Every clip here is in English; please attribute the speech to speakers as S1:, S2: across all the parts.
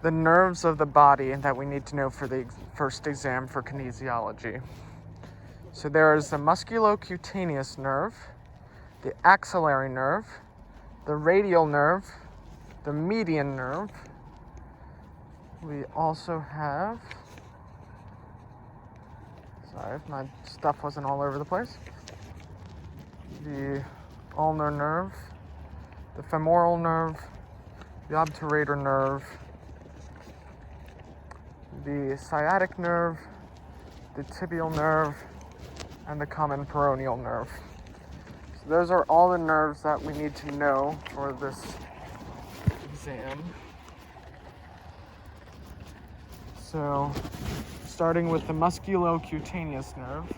S1: the nerves of the body that we need to know for the first exam for kinesiology. So there is the musculocutaneous nerve, the axillary nerve, the radial nerve, the median nerve. We also have, sorry if my stuff wasn't all over the place, the ulnar nerve, the femoral nerve, the obturator nerve, the sciatic nerve, the tibial nerve, and the common peroneal nerve. So those are all the nerves that we need to know for this exam. So, starting with the musculocutaneous nerve,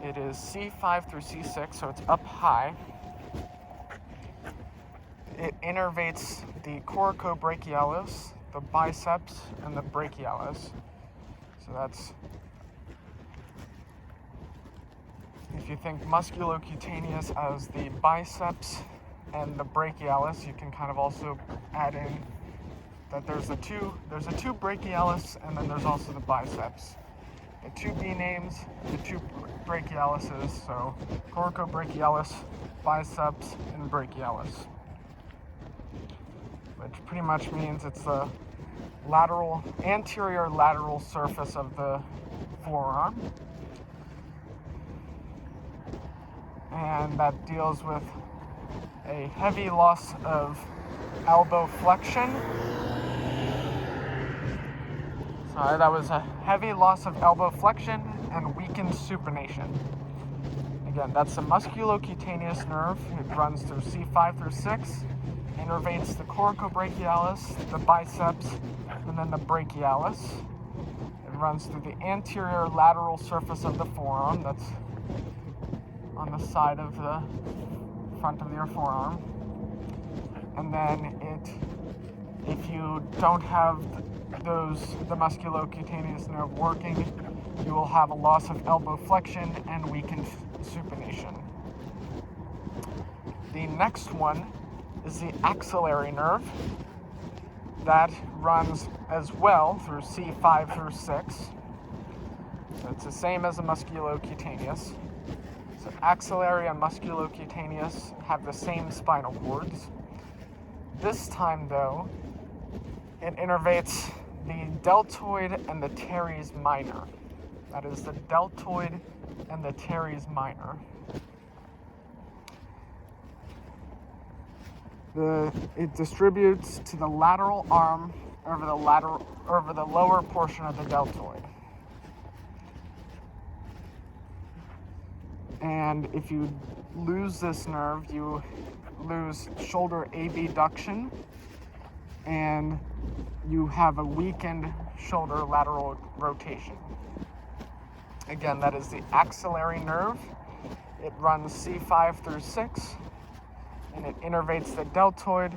S1: it is C5 through C6, so it's up high. It innervates the coracobrachialis, the biceps, and the brachialis. So that's, if you think musculocutaneous as the biceps and the brachialis, you can kind of also add in that there's a two brachialis, and then there's also the biceps. The two B names, the two brachialises, so coracobrachialis, biceps, and brachialis, which pretty much means it's the anterior lateral surface of the forearm. And that deals with a heavy loss of elbow flexion. Sorry, that was a heavy loss of elbow flexion and weakened supination. Again, that's the musculocutaneous nerve. It runs through C5 through 6, innervates the coracobrachialis, the biceps, and then the brachialis. It runs through the anterior lateral surface of the forearm. That's on the side of the front of your forearm. And then if you don't have the musculocutaneous nerve working, you will have a loss of elbow flexion and weakened supination. The next one is the axillary nerve. That runs as well through C5 through 6. So it's the same as the musculocutaneous. So axillary and musculocutaneous have the same spinal cords. This time, though, it innervates the deltoid and the teres minor. That is the deltoid and the teres minor. It distributes to the lateral arm over the lower portion of the deltoid. And if you lose this nerve, you lose shoulder abduction, and you have a weakened shoulder lateral rotation. Again, that is the axillary nerve. It runs C5 through 6, and it innervates the deltoid,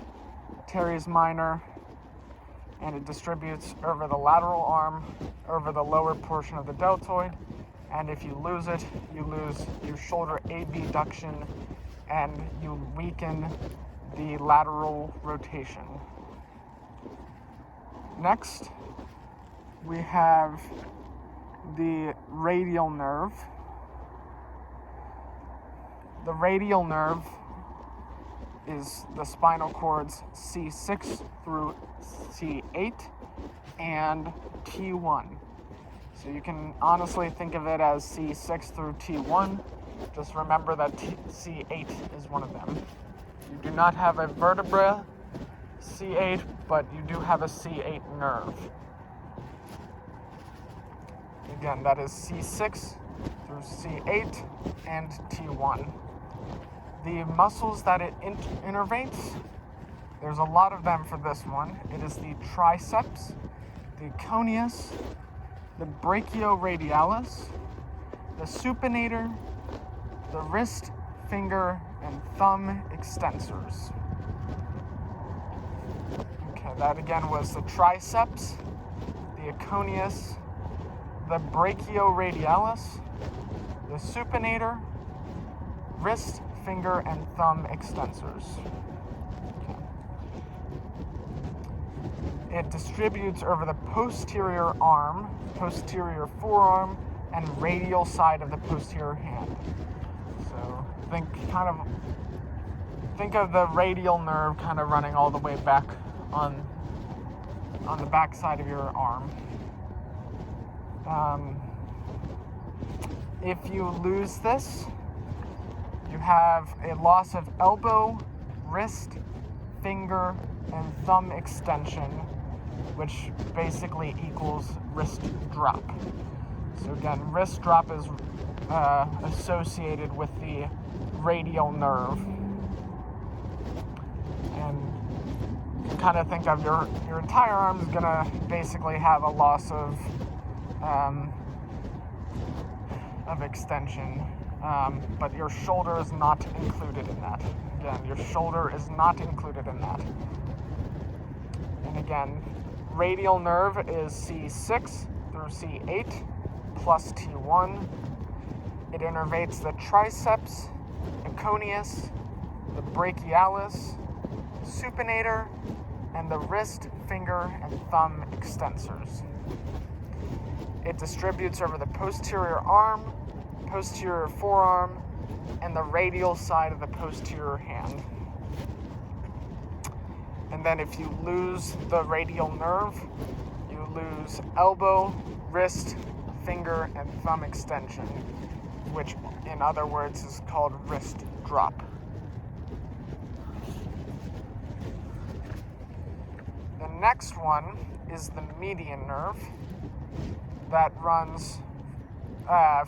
S1: teres minor, and it distributes over the lateral arm, over the lower portion of the deltoid. And if you lose it, you lose your shoulder abduction, and you weaken the lateral rotation. Next, we have the radial nerve. The radial nerve is the spinal cords C6 through C8 and T1. So you can honestly think of it as C6 through T1. Just remember that C8 is one of them. You do not have a vertebra C8, but you do have a C8 nerve. Again, that is C6 through C8 and T1. The muscles that it innervates, there's a lot of them for this one. It is the triceps, the coneus, the brachioradialis, the supinator, the wrist, finger, and thumb extensors. Okay, that again was the triceps, the coneus, the brachioradialis, the supinator, wrist, finger, and thumb extensors. Okay. It distributes over the posterior arm, posterior forearm, and radial side of the posterior hand. So think of the radial nerve kind of running all the way back on the back side of your arm. If you lose this, you have a loss of elbow, wrist, finger, and thumb extension, which basically equals wrist drop. So again, wrist drop is associated with the radial nerve. And you can kind of think of your entire arm is going to basically have a loss of extension, but your shoulder is not included in that. Again, your shoulder is not included in that. And again, radial nerve is C6 through C8 plus T1. It innervates the triceps, aconius, the brachialis, supinator, and the wrist, finger, and thumb extensors. It distributes over the posterior arm, posterior forearm, and the radial side of the posterior hand. And then if you lose the radial nerve, you lose elbow, wrist, finger, and thumb extension, which in other words is called wrist drop. The next one is the median nerve that runs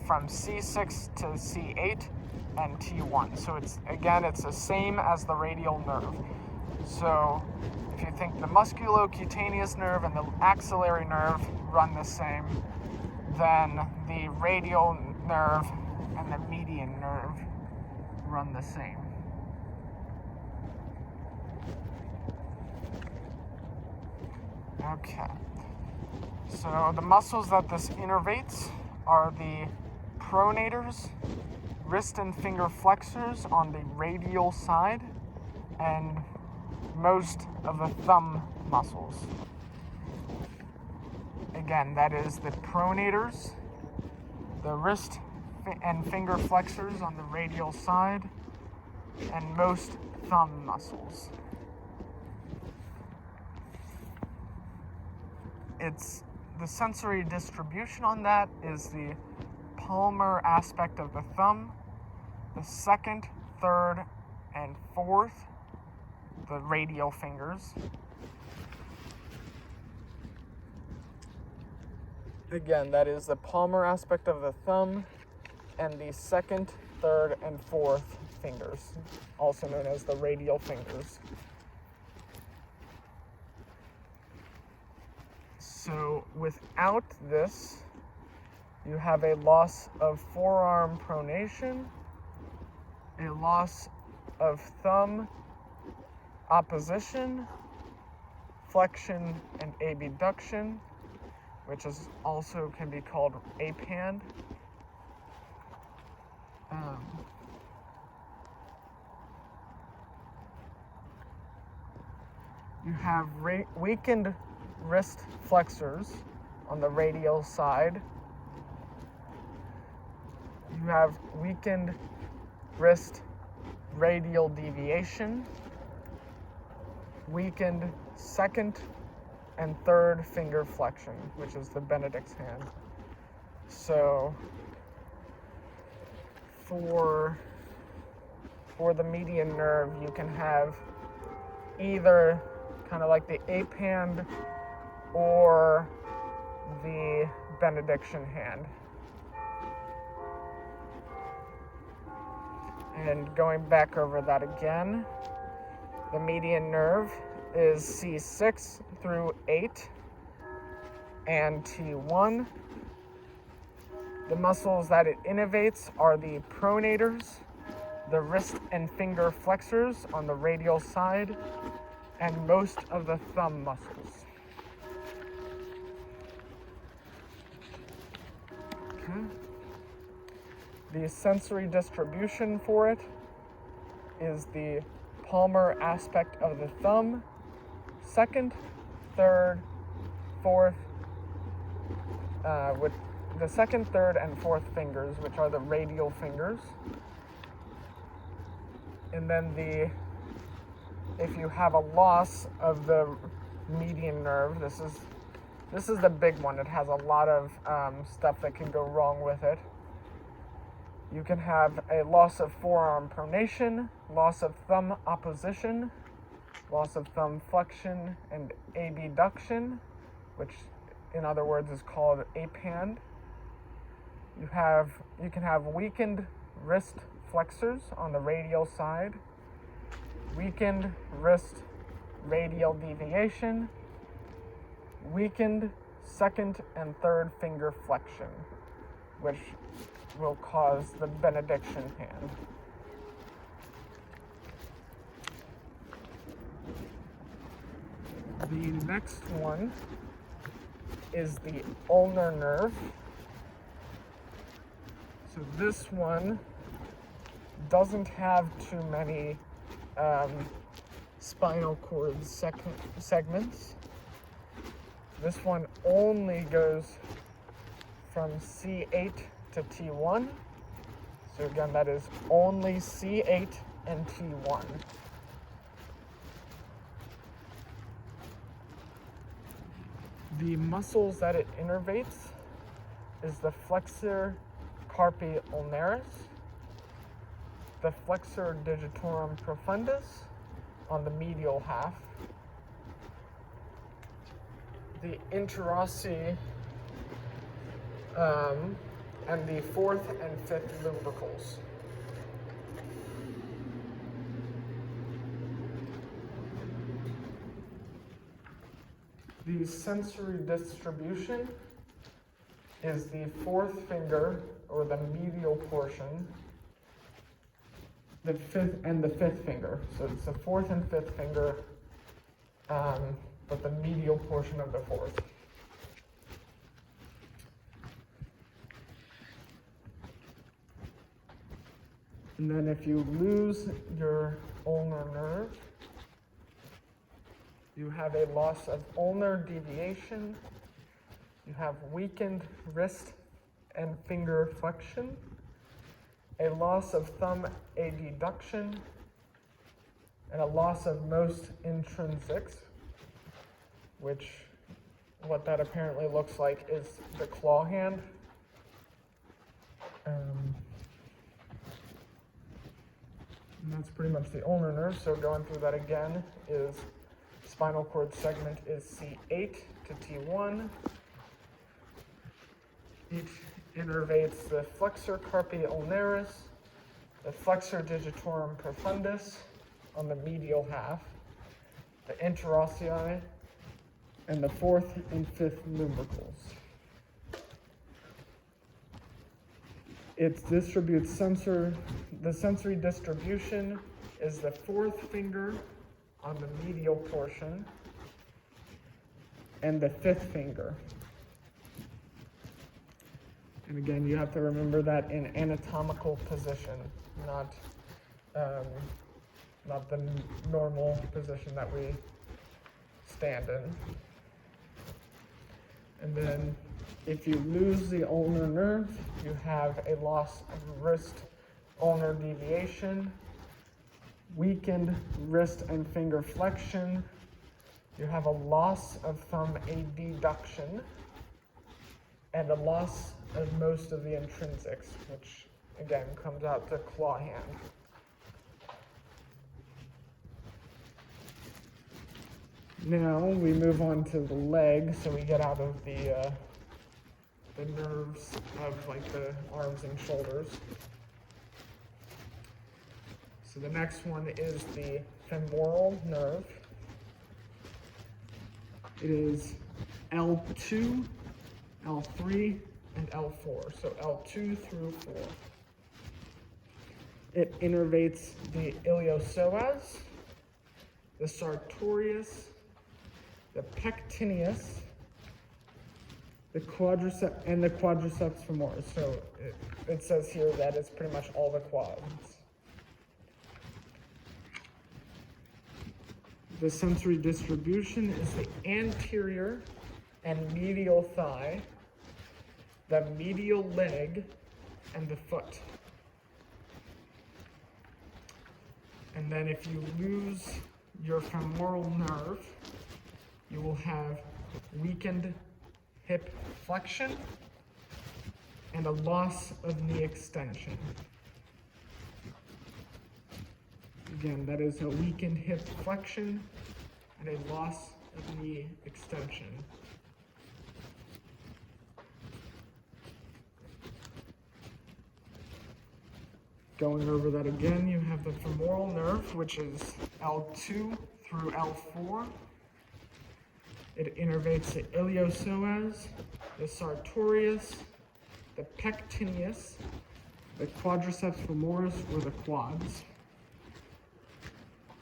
S1: from C6 to C8 and T1. So it's the same as the radial nerve. So if you think the musculocutaneous nerve and the axillary nerve run the same, then the radial nerve and the median nerve run the same. Okay. So the muscles that this innervates are the pronators, wrist and finger flexors on the radial side, and most of the thumb muscles. Again, that is the pronators, the wrist and finger flexors on the radial side, and most thumb muscles. The sensory distribution on that is the palmar aspect of the thumb, the second, third, and fourth, the radial fingers. Again, that is the palmar aspect of the thumb and the second, third, and fourth fingers, also known as the radial fingers. So without this, you have a loss of forearm pronation, a loss of thumb opposition, flexion and abduction, which is also can be called ape hand. You have weakened wrist flexors on the radial side. You have weakened wrist radial deviation, weakened second and third finger flexion, which is the Benedict's hand. So for the median nerve, you can have either kind of like the ape hand or the benediction hand. And going back over that again, the median nerve is C6 through 8 and T1. The muscles that it innervates are the pronators, the wrist and finger flexors on the radial side, and most of the thumb muscles. Okay. The sensory distribution for it is the palmar aspect of the thumb, second, third, fourth, with the second, third, and fourth fingers, which are the radial fingers. And then if you have a loss of the median nerve, this is the big one. It has a lot of stuff that can go wrong with it. You can have a loss of forearm pronation, loss of thumb opposition, loss of thumb flexion and abduction, which in other words is called apand. You can have weakened wrist flexors on the radial side, weakened wrist radial deviation, weakened second and third finger flexion, which will cause the benediction hand. The next one is the ulnar nerve. So this one doesn't have too many spinal cord segments. This one only goes from C8 to T1. So again, that is only C8 and T1. The muscles that it innervates is the flexor carpi ulnaris, the flexor digitorum profundus on the medial half, the interossi and the fourth and fifth lumbricals. The sensory distribution is the fourth finger, or the medial portion, the fifth finger. So it's the fourth and fifth finger, but the medial portion of the fourth. And then if you lose your ulnar nerve, you have a loss of ulnar deviation, you have weakened wrist and finger flexion, a loss of thumb adduction, and a loss of most intrinsics, which what that apparently looks like is the claw hand. And that's pretty much the ulnar nerve. So going through that again is spinal cord segment is C8 to T1. Each innervates the flexor carpi ulnaris, the flexor digitorum profundus on the medial half, the interossei, and the fourth and fifth lumbricals. It distributes the sensory distribution is the fourth finger on the medial portion and the fifth finger. And again, you have to remember that in anatomical position, not the normal position that we stand in. And then if you lose the ulnar nerve, you have a loss of wrist ulnar deviation, weakened wrist and finger flexion, you have a loss of thumb adduction, and a loss of most of the intrinsics, which again comes out to claw hand. Now we move on to the leg, so we get out of the nerves of like the arms and shoulders. So the next one is the femoral nerve. It is L2, L3, and L4. So L2 through 4. It innervates the iliopsoas, the sartorius, the pectineus, the quadriceps, and the quadriceps femoris. So it says here that it's pretty much all the quads. the sensory distribution is the anterior and medial thigh, the medial leg, and the foot. And then if you lose your femoral nerve, you will have weakened hip flexion and a loss of knee extension. Again, that is a weakened hip flexion and a loss of knee extension. Going over that again, you have the femoral nerve, which is L2 through L4. It innervates the iliopsoas, the sartorius, the pectineus, the quadriceps femoris, or the quads.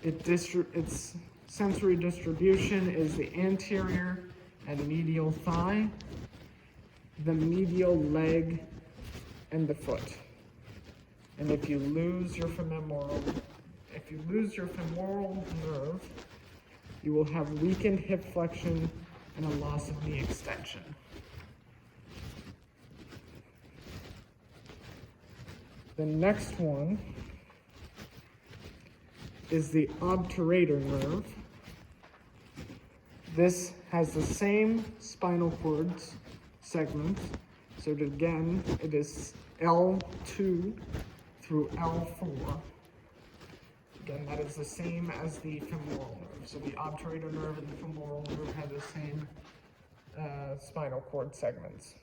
S1: Its sensory distribution is the anterior and medial thigh, the medial leg, and the foot. And if you lose your femoral nerve, you will have weakened hip flexion and a loss of knee extension. The next one is the obturator nerve. This has the same spinal cord segment. So again, it is L2 through L4. Again, that is the same as the femoral nerve. So the obturator nerve and the femoral nerve have the same spinal cord segments.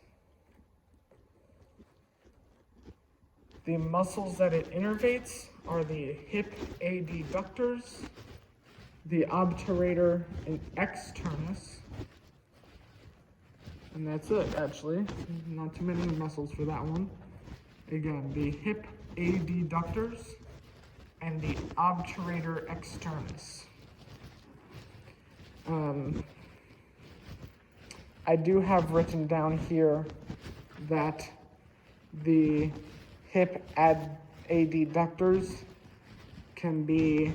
S1: The muscles that it innervates are the hip adductors, the obturator and externus, and that's it actually. Not too many muscles for that one. Again, the hip adductors and the obturator externus. I do have written down here that the hip adductors can be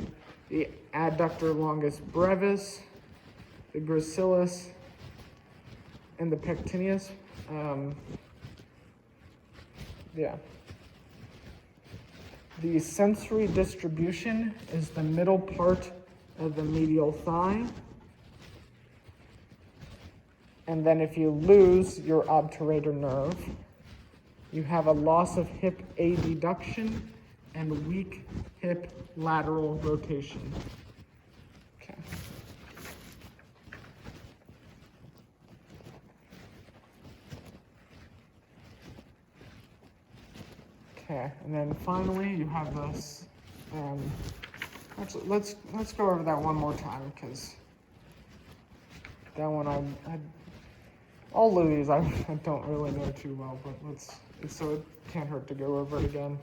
S1: the adductor longus brevis, the gracilis, and the pectineus. The sensory distribution is the middle part of the medial thigh. And then if you lose your obturator nerve, you have a loss of hip adduction and weak hip lateral rotation. Okay. Okay, and then finally you have this. Actually, let's go over that one more time because that one all of these I don't really know too well, but so it can't hurt to go over it again.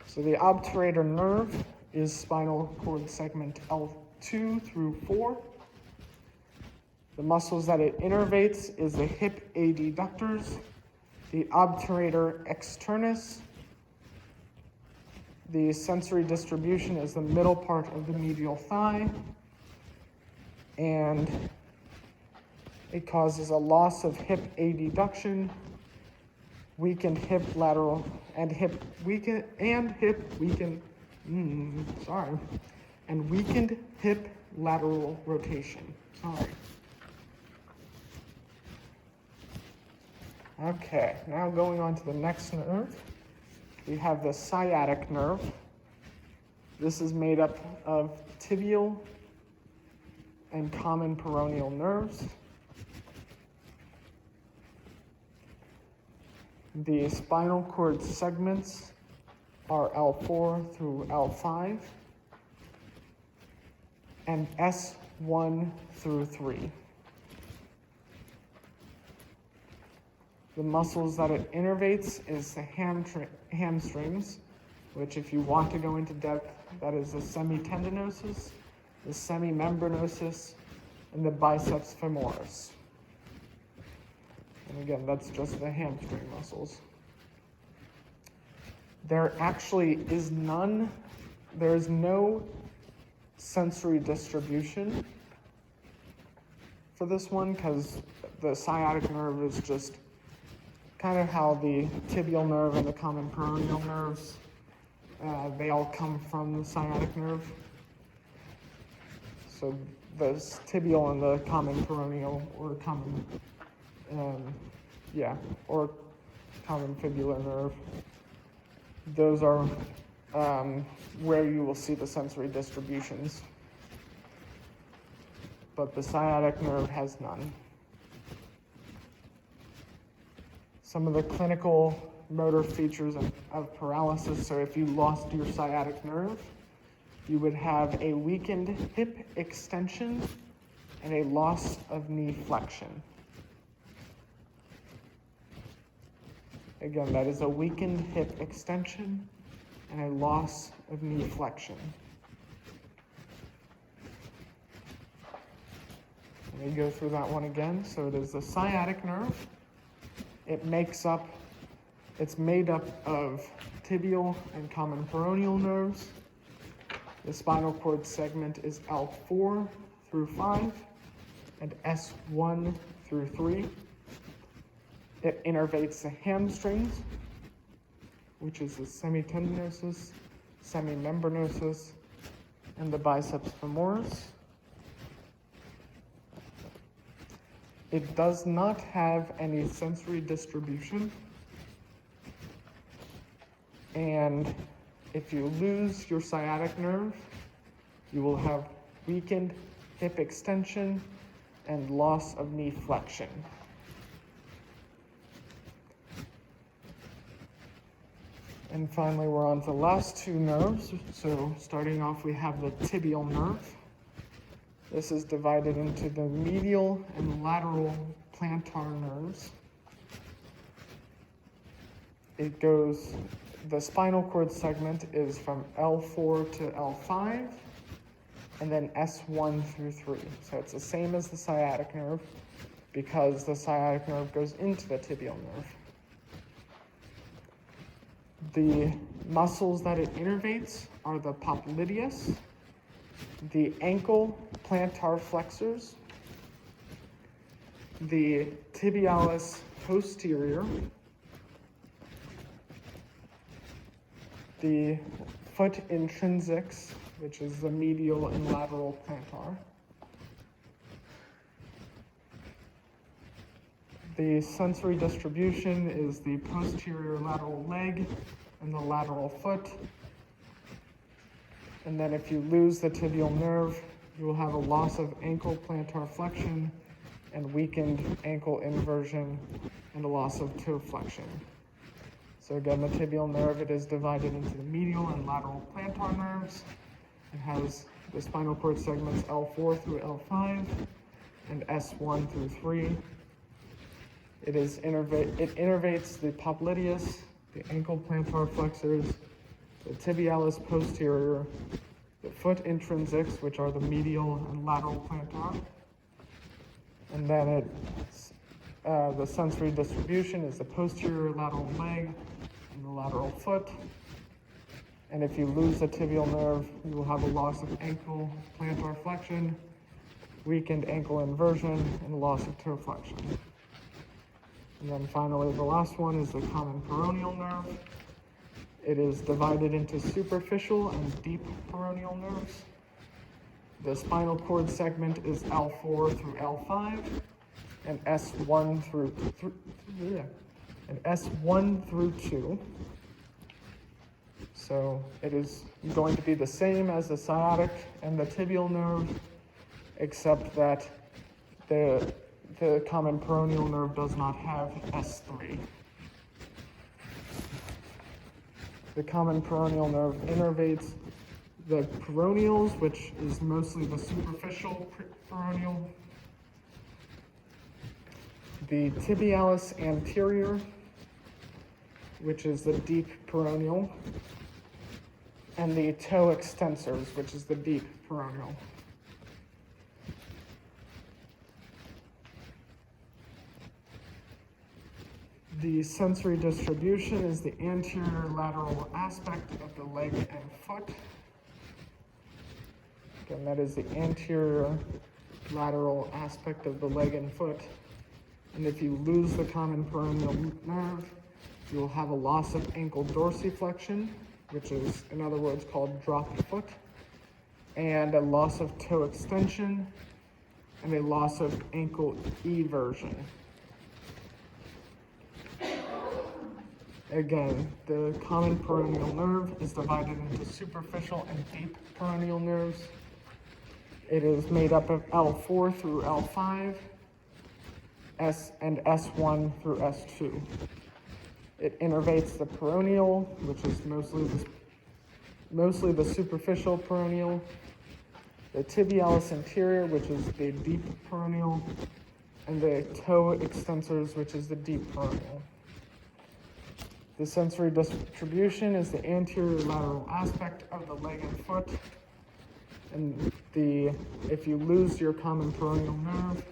S1: So the obturator nerve is spinal cord segment L2 through 4. The muscles that it innervates is the hip adductors, the obturator externus. The sensory distribution is the middle part of the medial thigh, and it causes a loss of hip adduction, weakened hip lateral, and weakened hip lateral rotation. Sorry. Okay, now going on to the next nerve, we have the sciatic nerve. This is made up of tibial and common peroneal nerves. The spinal cord segments are L4 through L5 and S1 through 3. The muscles that it innervates is the hamstrings, which if you want to go into depth, that is the semitendinosus, the semimembranosus, and the biceps femoris. And again, that's just the hamstring muscles. There is no sensory distribution for this one, because the sciatic nerve is just kind of how the tibial nerve and the common peroneal nerves, they all come from the sciatic nerve. So the tibial and the common peroneal, or common, or common fibular nerve, those are where you will see the sensory distributions. But the sciatic nerve has none. Some of the clinical motor features of paralysis, so if you lost your sciatic nerve, you would have a weakened hip extension and a loss of knee flexion. Again, that is a weakened hip extension and a loss of knee flexion. Let me go through that one again. So it is the sciatic nerve. It's made up of tibial and common peroneal nerves. The spinal cord segment is L4 through 5 and S1 through 3. It innervates the hamstrings, which is the semitendinosus, semimembranosus, and the biceps femoris. It does not have any sensory distribution, and if you lose your sciatic nerve, you will have weakened hip extension and loss of knee flexion. And finally, we're on to the last two nerves. So starting off, we have the tibial nerve. This is divided into the medial and lateral plantar nerves. The spinal cord segment is from L4 to L5, and then S1 through 3. So it's the same as the sciatic nerve, because the sciatic nerve goes into the tibial nerve. The muscles that it innervates are the popliteus, the ankle plantar flexors, the tibialis posterior, the foot intrinsics, which is the medial and lateral plantar, the sensory distribution is the posterior lateral leg and the lateral foot. And then if you lose the tibial nerve, you will have a loss of ankle plantar flexion and weakened ankle inversion and a loss of toe flexion. So again, the tibial nerve, it is divided into the medial and lateral plantar nerves. It has the spinal cord segments L4 through L5 and S1 through 3. It innervates the popliteus, the ankle plantar flexors, the tibialis posterior, the foot intrinsics, which are the medial and lateral plantar. And then the sensory distribution is the posterior lateral leg and the lateral foot. And if you lose the tibial nerve, you will have a loss of ankle plantar flexion, weakened ankle inversion, and a loss of toe flexion. And then finally, the last one is the common peroneal nerve. It is divided into superficial and deep peroneal nerves. The spinal cord segment is L4 through L5 and S1 through 2. So it is going to be the same as the sciatic and the tibial nerve, except that the common peroneal nerve does not have S3. The common peroneal nerve innervates the peroneals, which is mostly the superficial peroneal, the tibialis anterior, which is the deep peroneal, and the toe extensors, which is the deep peroneal. The sensory distribution is the anterior lateral aspect of the leg and foot. Again, that is the anterior lateral aspect of the leg and foot. And if you lose the common peroneal nerve, you will have a loss of ankle dorsiflexion, which is, in other words, called drop foot, and a loss of toe extension, and a loss of ankle eversion. Again, the common peroneal nerve is divided into superficial and deep peroneal nerves. It is made up of L4 through L5, and S1 through S2. It innervates the peroneal, which is mostly the superficial peroneal, the tibialis anterior, which is the deep peroneal, and the toe extensors, which is the deep peroneal. The sensory distribution is the anterior lateral aspect of the leg and foot. And if you lose your common peroneal nerve,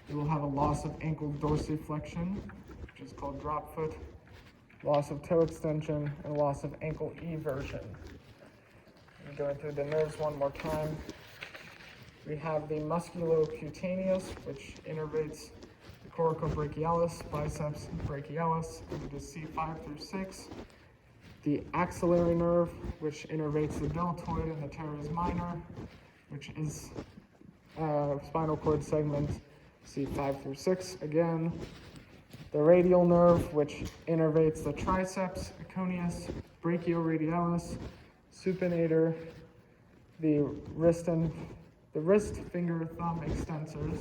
S1: you will have a loss of ankle dorsiflexion, which is called drop foot, loss of toe extension, and loss of ankle eversion. I'm going through the nerves one more time. We have the musculocutaneous, which innervates the coracobrachialis, biceps brachialis, and it is C5 through 6. The axillary nerve, which innervates the deltoid and the teres minor, which is spinal cord segment C5 through 6 again. The radial nerve, which innervates the triceps, aconius, brachioradialis, supinator, the wrist, finger, thumb extensors.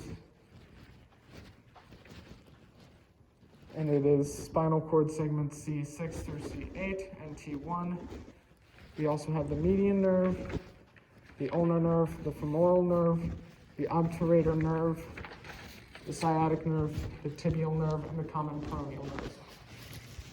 S1: And it is spinal cord segment C6 through C8 and T1. We also have the median nerve, the ulnar nerve, the femoral nerve, the obturator nerve, the sciatic nerve, the tibial nerve, and the common peroneal nerve.